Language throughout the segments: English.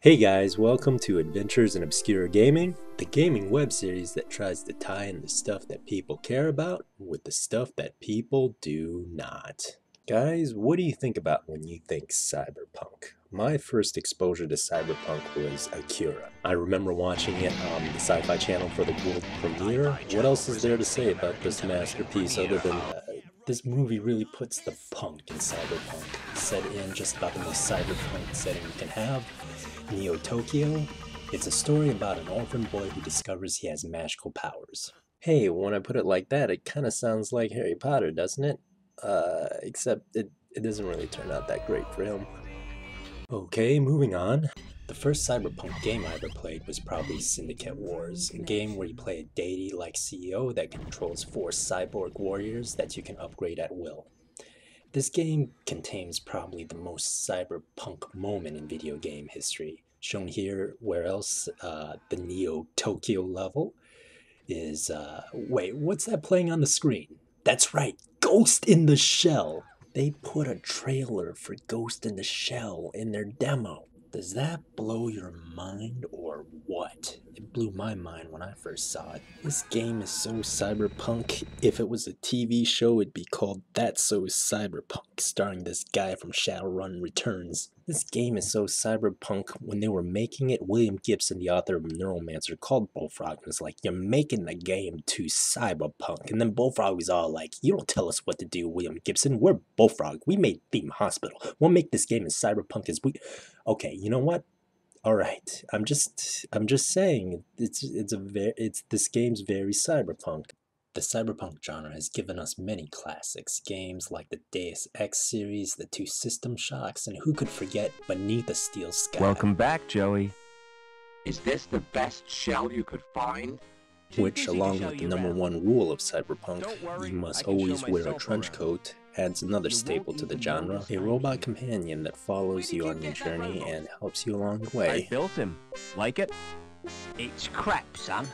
Hey guys, welcome to Adventures in Obscure Gaming, the gaming web series that tries to tie in the stuff that people care about with the stuff that people do not. Guys, what do you think about when you think cyberpunk? My first exposure to cyberpunk was Akira. I remember watching it on the Sci-Fi Channel for the world premiere. What else is there to say about this masterpiece other than this movie really puts the punk in cyberpunk, set in just about the most cyberpunk setting you can have. Neo Tokyo. It's a story about an orphan boy who discovers he has magical powers. Hey, when I put it like that, it kind of sounds like Harry Potter, doesn't it? Except it doesn't really turn out that great for him. Okay, moving on. The first cyberpunk game I ever played was probably Syndicate Wars, a game where you play a deity-like CEO that controls 4 cyborg warriors that you can upgrade at will. This game contains probably the most cyberpunk moment in video game history. Shown here, where else, the Neo Tokyo level is, wait, what's that playing on the screen? That's right, Ghost in the Shell! They put a trailer for Ghost in the Shell in their demo. Does that blow your mind or what? It blew my mind when I first saw it. This game is so cyberpunk. If it was a TV show, it'd be called That's So Cyberpunk, starring this guy from Shadowrun Returns. This game is so cyberpunk. When they were making it, William Gibson, the author of Neuromancer, called Bullfrog and was like, "You're making the game too cyberpunk." And then Bullfrog was all like, "You don't tell us what to do, William Gibson. We're Bullfrog. We made Theme Hospital. We'll make this game as cyberpunk as we..." Okay, you know what? All right. I'm just saying this game's very cyberpunk. The cyberpunk genre has given us many classics, games like the Deus Ex series, the 2 System Shocks, and who could forget Beneath a Steel Sky. Welcome back, Joey. Is this the best shell you could find? Which, along with the #1 rule of cyberpunk, you must always wear a trench coat, adds another staple to the genre, a robot companion that follows you on your journey and helps you along the way. I built him. Like it? It's crap, son.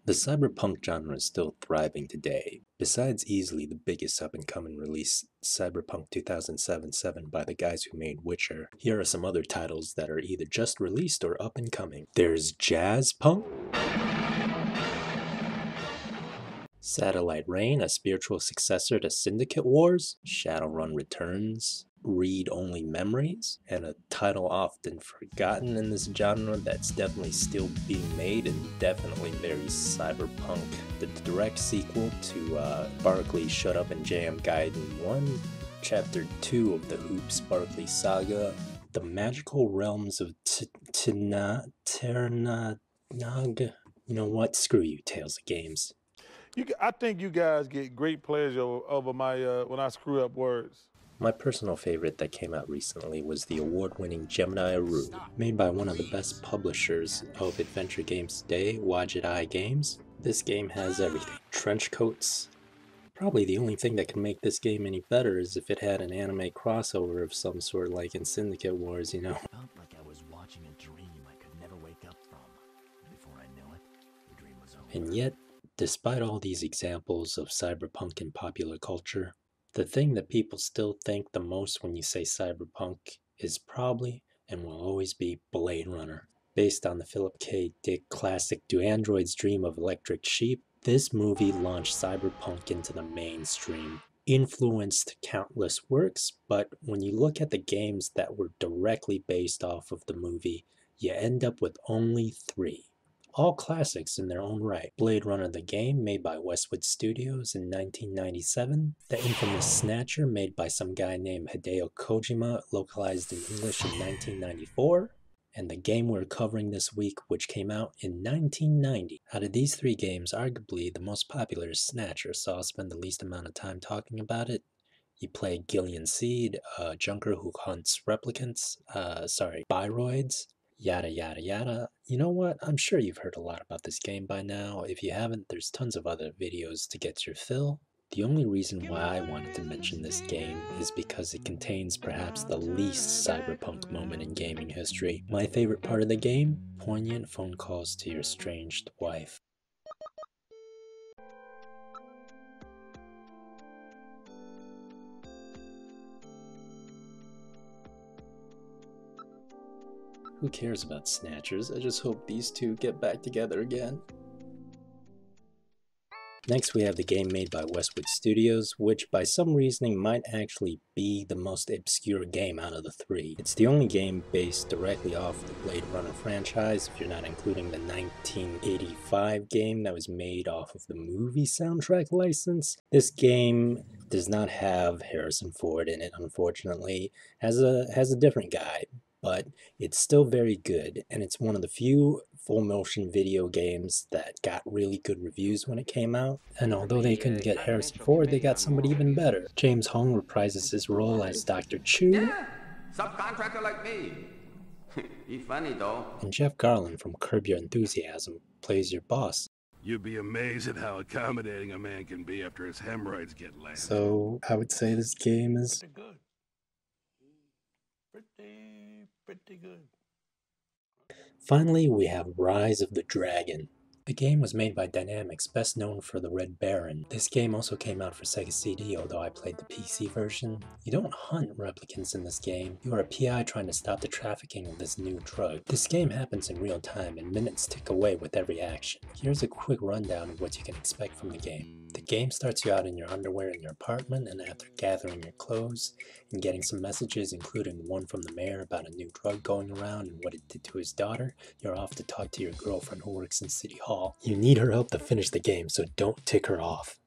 The cyberpunk genre is still thriving today. Besides easily the biggest up-and-coming release, Cyberpunk 2077 by the guys who made Witcher, here are some other titles that are either just released or up-and-coming. There's Jazzpunk, Satellite Reign, a spiritual successor to Syndicate Wars, Shadowrun Returns, Read Only Memories, and a title often forgotten in this genre that's definitely still being made and definitely very cyberpunk. The direct sequel to Barkley Shut Up and Jam Gaiden 1, Chapter 2 of the Hoops Barkley Saga, The Magical Realms of Ternag. You know what? Screw you, Tales of Games. I think you guys get great pleasure over my when I screw up words. My personal favorite that came out recently was the award-winning Gemini Aru, made by one of the best publishers of adventure games today, Wadjet Eye Games. This game has everything. Trench coats. Probably the only thing that can make this game any better is if it had an anime crossover of some sort, like in Syndicate Wars, you know. Felt like I was watching a dream I could never wake up from. Before I knew it, the dream was over. And yet, despite all these examples of cyberpunk in popular culture, the thing that people still think the most when you say cyberpunk is probably and will always be Blade Runner. Based on the Philip K. Dick classic Do Androids Dream of Electric Sheep, this movie launched cyberpunk into the mainstream, influenced countless works, but when you look at the games that were directly based off of the movie, you end up with only 3. All classics in their own right. Blade Runner the game, made by Westwood Studios in 1997. The infamous Snatcher, made by some guy named Hideo Kojima, localized in English in 1994. And the game we're covering this week, which came out in 1990. Out of these 3 games, arguably the most popular is Snatcher, so I'll spend the least amount of time talking about it. You play Gillian Seed, a junker who hunts replicants, biroids, yada yada yada. You know what? I'm sure you've heard a lot about this game by now. If you haven't, there's tons of other videos to get your fill. The only reason why I wanted to mention this game is because it contains perhaps the least cyberpunk moment in gaming history. My favorite part of the game? Poignant phone calls to your estranged wife. Who cares about Snatchers? I just hope these two get back together again. Next we have the game made by Westwood Studios, which by some reasoning might actually be the most obscure game out of the three. It's the only game based directly off the Blade Runner franchise, if you're not including the 1985 game that was made off of the movie soundtrack license. This game does not have Harrison Ford in it, unfortunately. Has a different guy, but it's still very good, and it's one of the few full motion video games that got really good reviews when it came out. And although they couldn't get Harrison Ford, they got somebody even better. James Hong reprises his role as Dr. Chu. Yeah, subcontractor like me. He's funny though. And Jeff Garlin from Curb Your Enthusiasm plays your boss. You'd be amazed at how accommodating a man can be after his hemorrhoids get landed. So I would say this game is Pretty good. Pretty good. Finally, we have Rise of the Dragon. The game was made by Dynamix, best known for the Red Baron. This game also came out for Sega CD, although I played the PC version. You don't hunt replicants in this game. You are a PI trying to stop the trafficking of this new drug. This game happens in real time and minutes tick away with every action. Here's a quick rundown of what you can expect from the game. The game starts you out in your underwear in your apartment, and after gathering your clothes and getting some messages, including one from the mayor about a new drug going around and what it did to his daughter, you're off to talk to your girlfriend who works in City Hall. You need her help to finish the game, so don't tick her off.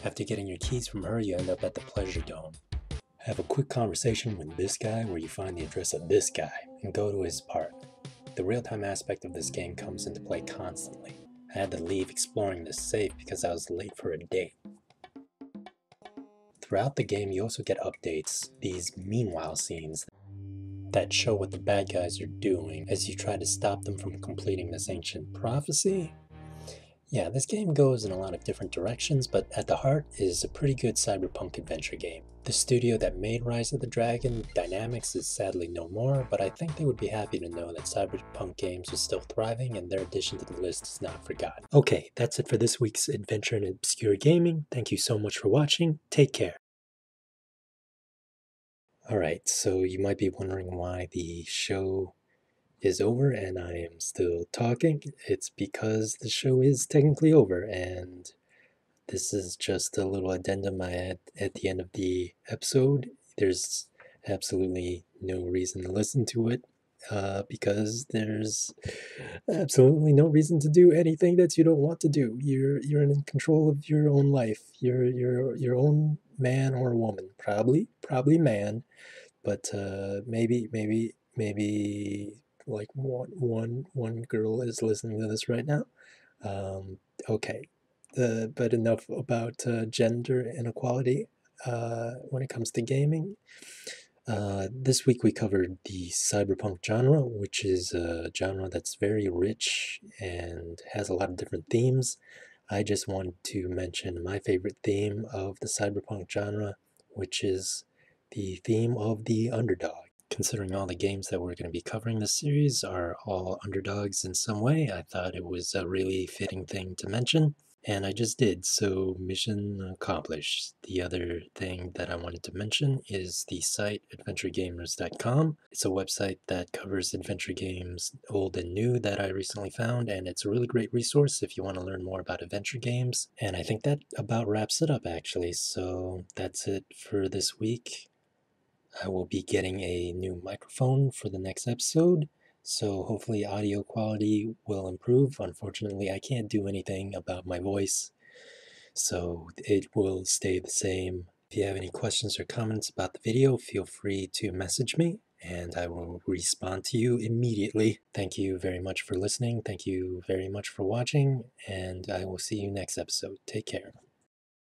After getting your keys from her, you end up at the Pleasure Dome. Have a quick conversation with this guy where you find the address of this guy and go to his apartment. The real-time aspect of this game comes into play constantly. I had to leave exploring this safe because I was late for a date. Throughout the game, you also get updates, these meanwhile scenes, that show what the bad guys are doing as you try to stop them from completing this ancient prophecy. Yeah, this game goes in a lot of different directions, but at the heart is a pretty good cyberpunk adventure game. The studio that made Rise of the Dragon, Dynamix, is sadly no more, but I think they would be happy to know that Cyberpunk games are still thriving and their addition to the list is not forgotten. Okay, that's it for this week's Adventure in Obscure Gaming. Thank you so much for watching. Take care. Alright, so you might be wondering why the show is over and I am still talking. It's because the show is technically over, and this is just a little addendum I had at the end of the episode. There's absolutely no reason to listen to it because there's absolutely no reason to do anything that you don't want to do. You're in control of your own life. You're your own man or woman, probably man, but maybe like one girl is listening to this right now. Okay, but enough about gender inequality when it comes to gaming. This week we covered the cyberpunk genre, which is a genre that's very rich and has a lot of different themes. I just wanted to mention my favorite theme of the cyberpunk genre, which is the theme of the underdog. Considering all the games that we're going to be covering this series are all underdogs in some way, I thought it was a really fitting thing to mention, and I just did, so mission accomplished. The other thing that I wanted to mention is the site adventuregamers.com. It's a website that covers adventure games, old and new, that I recently found, and it's a really great resource if you want to learn more about adventure games. And I think that about wraps it up, actually, so that's it for this week. I will be getting a new microphone for the next episode, so hopefully audio quality will improve. Unfortunately, I can't do anything about my voice, so it will stay the same. If you have any questions or comments about the video, feel free to message me, and I will respond to you immediately. Thank you very much for listening. Thank you very much for watching, and I will see you next episode. Take care.